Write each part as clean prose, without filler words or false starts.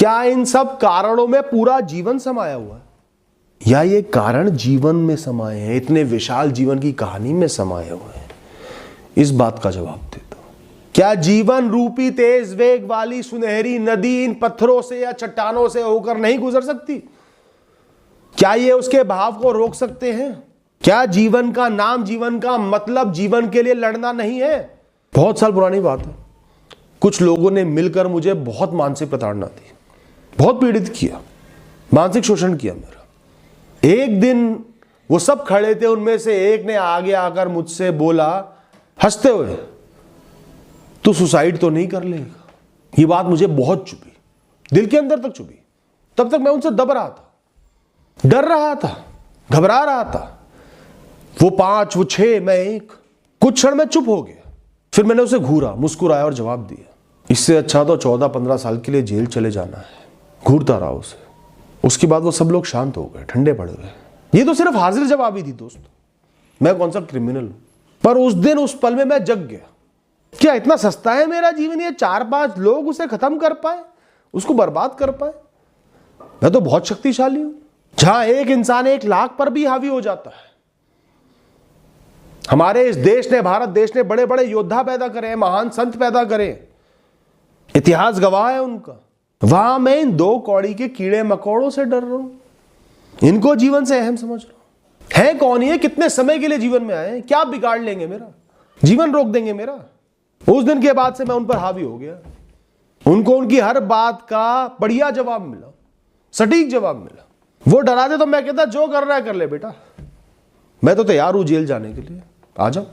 क्या इन सब कारणों में पूरा जीवन समाया हुआ है, या ये कारण जीवन में समाये हैं, इतने विशाल जीवन की कहानी में समाये हुए हैं? इस बात का जवाब दे दो। क्या जीवन रूपी तेज वेग वाली सुनहरी नदी इन पत्थरों से या चट्टानों से होकर नहीं गुजर सकती? क्या ये उसके भाव को रोक सकते हैं? क्या जीवन का नाम, जीवन का मतलब जीवन के लिए लड़ना नहीं है? बहुत साल पुरानी बात है, कुछ लोगों ने मिलकर मुझे बहुत मानसिक प्रताड़ना दी, बहुत पीड़ित किया, मानसिक शोषण किया मेरा। एक दिन वो सब खड़े थे, उनमें से एक ने आगे आकर मुझसे बोला हंसते हुए, तू सुसाइड तो नहीं कर लेगा? ये बात मुझे बहुत चुभी, दिल के अंदर तक चुभी। तब तक मैं उनसे दब रहा था, डर रहा था, घबरा रहा था। वो 5, वो 6, मैं 1। कुछ क्षण में चुप हो गया, फिर मैंने उसे घूरा, मुस्कुराया और जवाब दिया, इससे अच्छा तो 14-15 साल के लिए जेल चले जाना है। घूरता रहा उसे। उसके बाद वो सब लोग शांत हो गए, ठंडे पड़ गए। ये तो सिर्फ हाजिर जवाबी थी दोस्त, मैं कौन सा क्रिमिनल हूं। पर उस दिन, उस पल में मैं जग गया। क्या इतना सस्ता है मेरा जीवन, ये 4-5 लोग उसे खत्म कर पाए, उसको बर्बाद कर पाए? मैं तो बहुत शक्तिशाली हूं, जहां एक इंसान 1 लाख पर भी हावी हो जाता है। हमारे इस देश ने, भारत देश ने बड़े बड़े योद्धा पैदा करे हैं, महान संत पैदा करे, इतिहास गवाह है उनका। वहां मैं इन 2 कौड़ी के कीड़े मकोड़ों से डर रहा हूं, इनको जीवन से अहम समझ रहा हूं। है कौन ये, कितने समय के लिए जीवन में आए हैं, क्या बिगाड़ लेंगे मेरा, जीवन रोक देंगे मेरा? उस दिन के बाद से मैं उन पर हावी हो गया। उनको उनकी हर बात का बढ़िया जवाब मिला, सटीक जवाब मिला। वो डराते तो मैं कहता जो कर रहा है कर ले बेटा, मैं तो तैयार हूं जेल जाने के लिए, आ जाओ,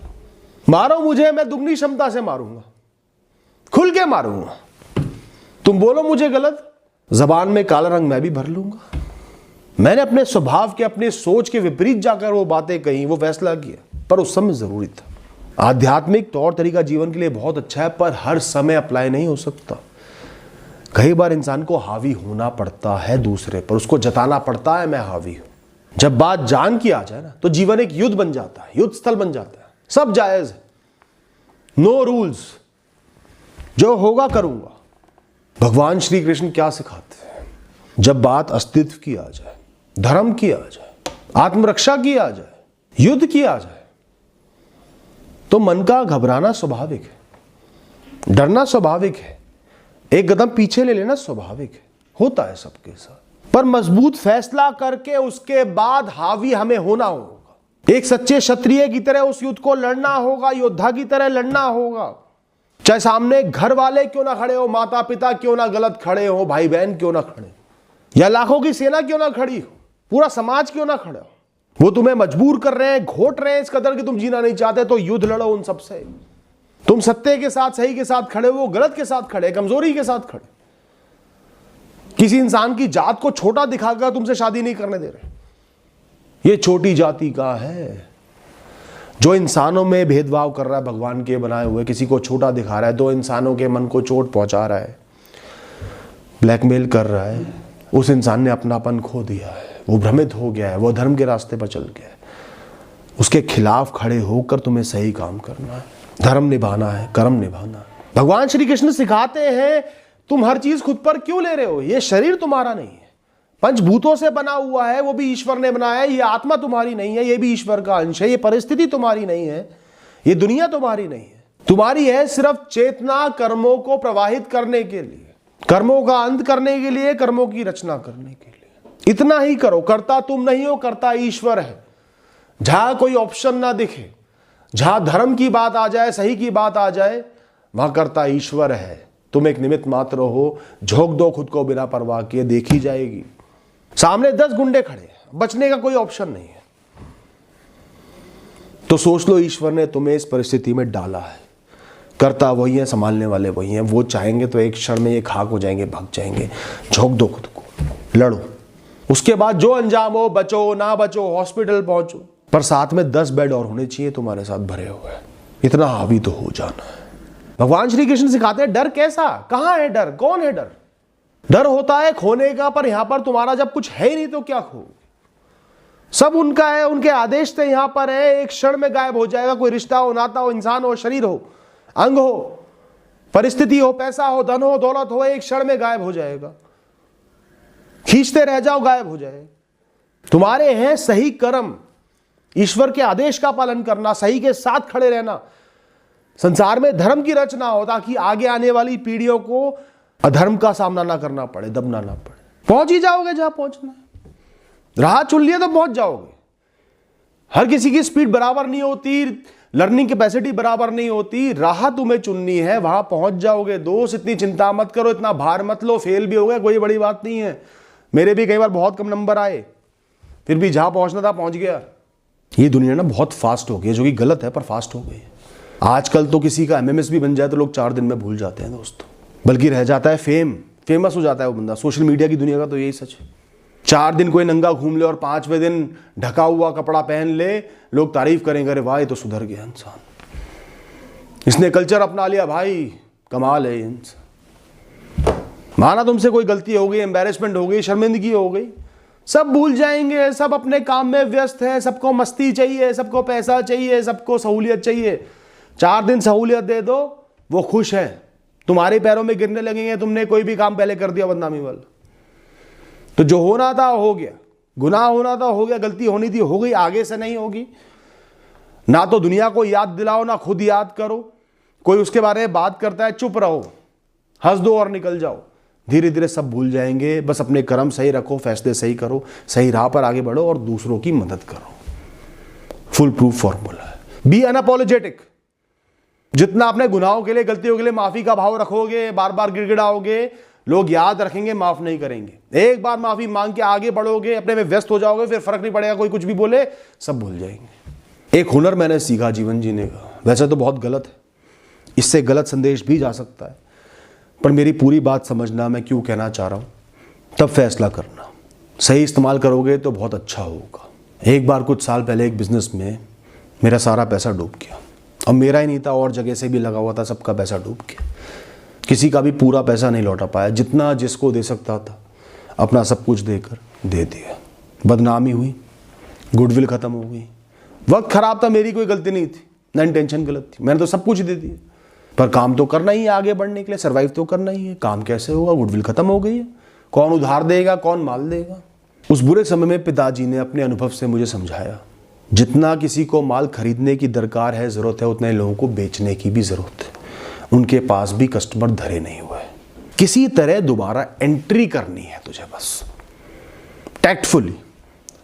मारो मुझे, मैं दुगनी क्षमता से मारूंगा, खुल के मारूंगा। तुम बोलो मुझे गलत, जबान में काला रंग मैं भी भर लूंगा। मैंने अपने स्वभाव के, अपने सोच के विपरीत जाकर वो बातें कही, वो फैसला किया, पर उस समय जरूरी था। आध्यात्मिक तौर तरीका जीवन के लिए बहुत अच्छा है, पर हर समय अप्लाई नहीं हो सकता। कई बार इंसान को हावी होना पड़ता है दूसरे पर, उसको जताना पड़ता है मैं हावी हूं। जब बात जान की आ जाए ना, तो जीवन एक युद्ध बन जाता है, युद्ध स्थल बन जाता है। सब जायज है, नो रूल्स, जो होगा करूंगा। भगवान श्री कृष्ण क्या सिखाते हैं? जब बात अस्तित्व की आ जाए, धर्म की आ जाए, आत्मरक्षा की आ जाए, युद्ध की आ जाए, तो मन का घबराना स्वाभाविक है, डरना स्वाभाविक है, एक कदम पीछे ले लेना स्वाभाविक है, होता है सबके साथ। पर मजबूत फैसला करके उसके बाद हावी हमें होना होगा। एक सच्चे क्षत्रिय की तरह उस युद्ध को लड़ना होगा, योद्धा की तरह लड़ना होगा। चाहे सामने घर वाले क्यों ना खड़े हो, माता पिता क्यों ना गलत खड़े हो, भाई बहन क्यों ना खड़े हो, या लाखों की सेना क्यों ना खड़ी हो, पूरा समाज क्यों ना खड़ा हो, वो तुम्हें मजबूर कर रहे हैं, घोट रहे हैं इस कदर कि तुम जीना नहीं चाहते, तो युद्ध लड़ो उन सबसे। तुम सत्य के साथ, सही के साथ खड़े, वो गलत के साथ खड़े, कमजोरी के साथ खड़े। किसी इंसान की जात को छोटा दिखाकर तुमसे शादी नहीं करने दे रहे। ये छोटी जाति का है जो इंसानों में भेदभाव कर रहा है, भगवान के बनाए हुए, किसी को छोटा दिखा रहा है, 2 इंसानों के मन को चोट पहुंचा रहा है, ब्लैकमेल कर रहा है। उस इंसान ने अपनापन खो दिया है, वो भ्रमित हो गया है, वो धर्म के रास्ते पर चल गया है। उसके खिलाफ खड़े होकर तुम्हें सही काम करना है, धर्म निभाना है, कर्म निभाना है। भगवान श्री कृष्ण सिखाते हैं तुम हर चीज खुद पर क्यों ले रहे हो? ये शरीर तुम्हारा नहीं है, पंचभूतों से बना हुआ है, वो भी ईश्वर ने बनाया है। ये आत्मा तुम्हारी नहीं है, ये भी ईश्वर का अंश है। ये परिस्थिति तुम्हारी नहीं है, ये दुनिया तुम्हारी नहीं है। तुम्हारी है सिर्फ चेतना कर्मों को प्रवाहित करने के लिए, कर्मों का अंत करने के लिए, कर्मों की रचना करने के लिए। इतना ही करो। करता तुम नहीं हो, करता ईश्वर है। जहां कोई ऑप्शन ना दिखे, जहां धर्म की बात आ जाए, सही की बात आ जाए, वहां करता ईश्वर है। तुम एक निमित्त मात्र हो, झोंक दो खुद को बिना परवाह किए, देखी जाएगी। सामने 10 गुंडे खड़े हैं, बचने का कोई ऑप्शन नहीं है, तो सोच लो ईश्वर ने तुम्हें इस परिस्थिति में डाला है। करता वही है, संभालने वाले वही हैं। वो चाहेंगे तो एक क्षण में ये खाक हो जाएंगे, भाग जाएंगे। झोंक दो खुद को, लड़ो। उसके बाद जो अंजाम हो, बचो ना बचो, हॉस्पिटल पहुंचो, पर साथ में 10 बेड और होने चाहिए तुम्हारे साथ भरे हुए। इतना हावी तो हो जाना है। भगवान श्री कृष्ण सिखाते हैं डर कैसा, कहां है डर, कौन है डर? डर होता है खोने का, पर यहां पर तुम्हारा जब कुछ है ही नहीं तो क्या खो? सब उनका है, उनके आदेश से यहां पर है, एक क्षण में गायब हो जाएगा। कोई रिश्ता हो, नाता हो, इंसान हो, शरीर हो, अंग हो, परिस्थिति हो, पैसा हो, धन हो, दौलत हो, एक क्षण में गायब हो जाएगा। खींचते रह जाओ, गायब हो जाए। तुम्हारे हैं सही कर्म, ईश्वर के आदेश का पालन करना, सही के साथ खड़े रहना, संसार में धर्म की रचना हो, ताकि आगे आने वाली पीढ़ियों को अधर्म का सामना ना करना पड़े, दबना ना पड़े। पहुंच ही जाओगे जहां पहुंचना है। राह चुन लिया तो पहुंच जाओगे। हर किसी की स्पीड बराबर नहीं होती, लर्निंग कैपेसिटी बराबर नहीं होती, राह तुम्हें चुननी है, वहां पहुंच जाओगे। दोस्त इतनी चिंता मत करो, इतना भार मत लो, फेल भी हो गए कोई बड़ी बात नहीं है। मेरे भी कई बार बहुत कम नंबर आए, फिर भी जहां पहुंचना था पहुंच गया। ये दुनिया ना बहुत फास्ट हो गई है, जो कि गलत है पर फास्ट हो गई है। आजकल तो किसी का एमएमएस भी बन जाए तो लोग 4 दिन में भूल जाते हैं दोस्तों, बल्कि रह जाता है फेमस हो जाता है वो बंदा। सोशल मीडिया की दुनिया का तो यही सच है। 4 दिन कोई नंगा घूम ले और 5वें दिन ढका हुआ कपड़ा पहन ले, लोग तारीफ करेंगे, अरे वाह ये तो सुधर गया इंसान, इसने कल्चर अपना लिया, भाई कमाल है इंसान। माना तुमसे कोई गलती हो गई, एम्बैरेसमेंट हो गई, शर्मिंदगी हो गई, सब भूल जाएंगे, सब अपने काम में व्यस्त है, सबको मस्ती चाहिए, सबको पैसा चाहिए, सबको सहूलियत चाहिए। 4 दिन सहूलियत दे दो, वो खुश है, तुम्हारे पैरों में गिरने लगेंगे, तुमने कोई भी काम पहले कर दिया बदनामी वाला। तो जो होना था हो गया, गुनाह होना था हो गया, गलती होनी थी हो गई, आगे से नहीं होगी। ना तो दुनिया को याद दिलाओ, ना खुद याद करो। कोई उसके बारे में बात करता है, चुप रहो, हंस दो और निकल जाओ। धीरे धीरे सब भूल जाएंगे। बस अपने कर्म सही रखो, फैसले सही करो, सही राह पर आगे बढ़ो और दूसरों की मदद करो। फुल प्रूफ फॉर्मूला है। Be unapologetic. जितना अपने गुनाहों के लिए, गलतियों के लिए माफी का भाव रखोगे, बार बार गिड़गिड़ाओगे, लोग याद रखेंगे, माफ नहीं करेंगे। एक बार माफी मांग के आगे बढ़ोगे, अपने में व्यस्त हो जाओगे, फिर फर्क नहीं पड़ेगा, कोई कुछ भी बोले, सब भूल जाएंगे। एक हुनर मैंने सीखा जीवन जीने का, वैसे तो बहुत गलत है, इससे गलत संदेश भी जा सकता है, पर मेरी पूरी बात समझना, मैं क्यों कहना चाह रहा हूं, तब फैसला करना। सही इस्तेमाल करोगे तो बहुत अच्छा होगा। एक बार कुछ साल पहले एक बिजनेस में मेरा सारा पैसा डूब गया, और मेरा ही नहीं था, और जगह से भी लगा हुआ था, सबका पैसा डूब गया। किसी का भी पूरा पैसा नहीं लौटा पाया, जितना जिसको दे सकता था अपना सब कुछ देकर दे दिया। बदनामी हुई, गुडविल खत्म हो गई। वक्त खराब था, मेरी कोई गलती नहीं थी, ना इंटेंशन गलत थी, मैंने तो सब कुछ दे दिया। पर काम तो करना ही है, आगे बढ़ने के लिए सर्वाइव तो करना ही है। काम कैसे होगा, गुडविल खत्म हो गई है, कौन उधार देगा, कौन माल देगा। उस बुरे समय में पिताजी ने अपने अनुभव से मुझे समझाया, जितना किसी को माल खरीदने की दरकार है, जरूरत है, उतना ही लोगों को बेचने की भी जरूरत है। उनके पास भी कस्टमर धरे नहीं हुए, किसी तरह दोबारा एंट्री करनी है तुझे, बस टैक्टफुली।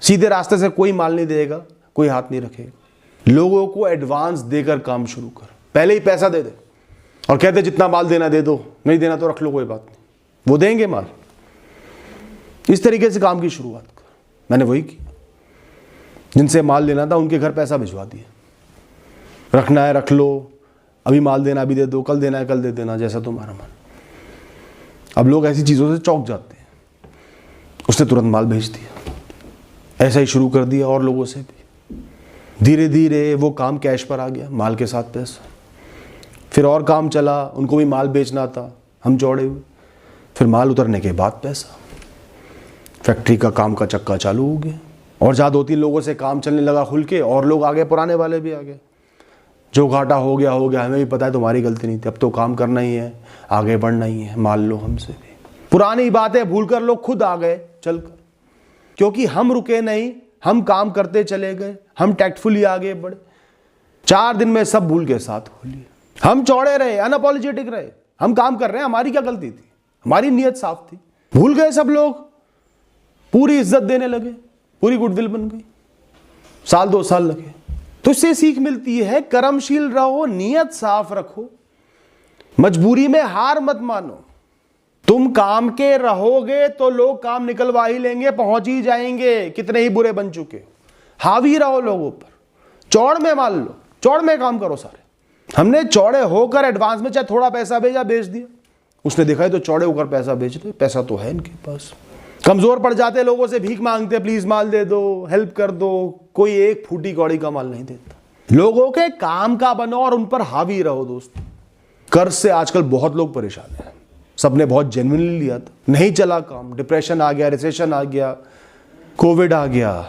सीधे रास्ते से कोई माल नहीं देगा, कोई हाथ नहीं रखेगा। लोगों को एडवांस देकर काम शुरू कर, पहले ही पैसा दे दे और कहते जितना माल देना दे दो, नहीं देना तो रख लो, कोई बात नहीं, वो देंगे माल। इस तरीके से काम की शुरुआत कर। मैंने वही की, जिनसे माल लेना था उनके घर पैसा भिजवा दिया, रखना है रख लो, अभी माल देना अभी दे दो, कल देना है कल दे देना, जैसा तुम्हारा मन। अब लोग ऐसी चीज़ों से चौंक जाते हैं। उसने तुरंत माल भेज दिया, ऐसा ही शुरू कर दिया और लोगों से भी। धीरे धीरे वो काम कैश पर आ गया, माल के साथ पैसा। फिर और काम चला, उनको भी माल बेचना था, हम चौड़े हुए। फिर माल उतरने के बाद पैसा, फैक्ट्री का काम का चक्का चालू हो गया, और जहाँ 2-3 लोगों से काम चलने लगा खुल के, और लोग आ गए, पुराने वाले भी आ गए। जो घाटा हो गया, हमें भी पता है तुम्हारी गलती नहीं थी, अब तो काम करना ही है, आगे बढ़ना ही है, मान लो हमसे भी। पुरानी बातें भूलकर लोग खुद आ गए चलकर, क्योंकि हम रुके नहीं, हम काम करते चले गए, हम टैक्टफुली आगे बढ़े। 4 दिन में सब भूल के साथ हो लिया। हम चौड़े रहे, अनअपोलोजेटिक रहे, हम काम कर रहे हैं, हमारी क्या गलती थी, हमारी नीयत साफ थी। भूल गए सब लोग, पूरी इज्जत देने लगे, पूरी गुडविल बन गई। 1-2 साल लगे। तो इससे सीख मिलती है, कर्मशील रहो, नियत साफ रखो, मजबूरी में हार मत मानो। तुम काम के रहोगे तो लोग काम निकलवा ही लेंगे, पहुंच ही जाएंगे, कितने ही बुरे बन चुके हो। हावी रहो लोगों पर, चौड़ में मान लो, चौड़ में काम करो सारे। हमने चौड़े होकर एडवांस में चाहे थोड़ा पैसा भेजा, बेच दिया। उसने देखा है तो चौड़े होकर पैसा बेच रहे, पैसा तो है इनके पास। कमजोर पड़ जाते, लोगों से भीख मांगते, प्लीज माल दे दो, हेल्प कर दो, कोई एक फूटी कौड़ी का माल नहीं देता। लोगों के काम का बनो और उन पर हावी रहो दोस्तों। कर्ज से आजकल बहुत लोग परेशान हैं, सबने बहुत जेन्युइनली लिया था, नहीं चला काम, डिप्रेशन आ गया, रिसेशन आ गया, कोविड आ गया,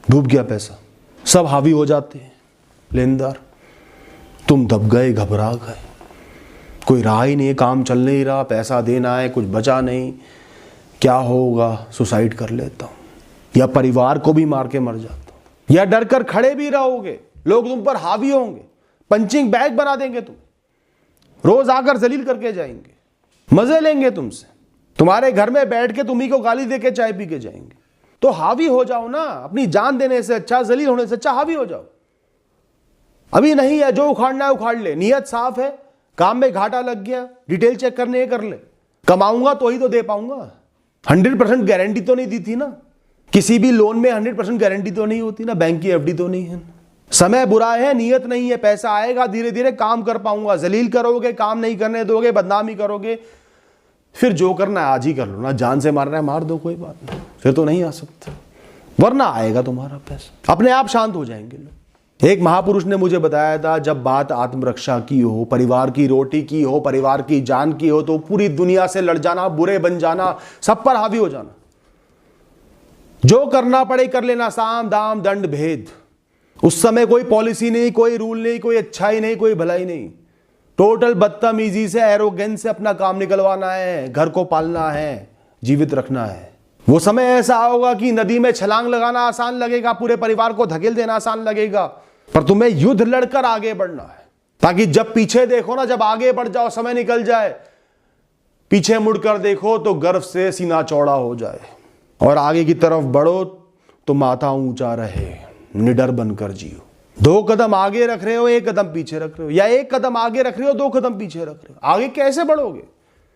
डूब गया पैसा, सब हावी हो जाते हैं लेनदार। तुम दब गए, घबरा गए, कोई राह ही नहीं है, काम चल नहीं रहा, पैसा देना है, कुछ बचा नहीं, क्या होगा, सुसाइड कर लेता हूं, या परिवार को भी मार के मर जाता हूं, या डर कर खड़े भी रहोगे, लोग तुम पर हावी होंगे, पंचिंग बैग बना देंगे, तुम रोज आकर जलील करके जाएंगे, मजे लेंगे तुमसे, तुम्हारे घर में बैठ के तुम्ही को गाली देके चाय पी के जाएंगे। तो हावी हो जाओ ना, अपनी जान देने से अच्छा, जलील होने से अच्छा हावी हो जाओ। अभी नहीं है, जो उखाड़ना है उखाड़ ले, नियत साफ है, काम में घाटा लग गया, डिटेल चेक करने कर ले, कमाऊंगा तो ही तो दे पाऊंगा। 100% गारंटी तो नहीं दी थी ना, किसी भी लोन में 100% गारंटी तो नहीं होती ना, बैंक की एफडी तो नहीं है। समय बुरा है, नियत नहीं है, पैसा आएगा, धीरे धीरे काम कर पाऊंगा। जलील करोगे, काम नहीं करने दोगे, बदनामी करोगे, फिर जो करना है आज ही कर लो ना, जान से मारना है मार दो, कोई बात नहीं, फिर तो नहीं आ सकता, वरना आएगा तुम्हारा पैसा, अपने आप शांत हो जाएंगे लोग। एक महापुरुष ने मुझे बताया था, जब बात आत्मरक्षा की हो, परिवार की रोटी की हो, परिवार की जान की हो, तो पूरी दुनिया से लड़ जाना, बुरे बन जाना, सब पर हावी हो जाना, जो करना पड़े कर लेना, साम दाम दंड भेद। उस समय कोई पॉलिसी नहीं, कोई रूल नहीं, कोई अच्छाई नहीं, कोई भलाई नहीं, टोटल बदतमीजी से, एरोगेंस से अपना काम निकलवाना है, घर को पालना है, जीवित रखना है। वो समय ऐसा होगा कि नदी में छलांग लगाना आसान लगेगा, पूरे परिवार को धकेल देना आसान लगेगा, पर तुम्हें युद्ध लड़कर आगे बढ़ना है, ताकि जब पीछे देखो ना, जब आगे बढ़ जाओ, समय निकल जाए, पीछे मुड़कर देखो तो गर्व से सीना चौड़ा हो जाए, और आगे की तरफ बढ़ो तो माथा ऊंचा रहे, निडर बनकर जियो। 2 कदम आगे रख रहे हो, 1 कदम पीछे रख रहे हो, या 1 कदम आगे रख रहे हो, 2 कदम पीछे रख रहे हो, आगे कैसे बढ़ोगे?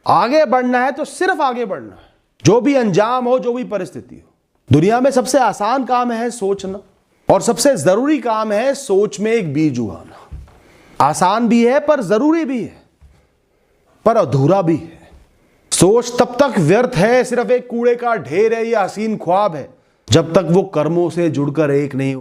आगे बढ़ना है तो सिर्फ आगे बढ़ना है, जो भी अंजाम हो, जो भी परिस्थिति हो। दुनिया में सबसे आसान काम है सोचना, और सबसे जरूरी काम है सोच में एक बीज उगाना। आसान भी है, पर जरूरी भी है, पर अधूरा भी है। सोच तब तक व्यर्थ है, सिर्फ एक कूड़े का ढेर है, या हसीन ख्वाब है, जब तक वो कर्मों से जुड़कर एक नहीं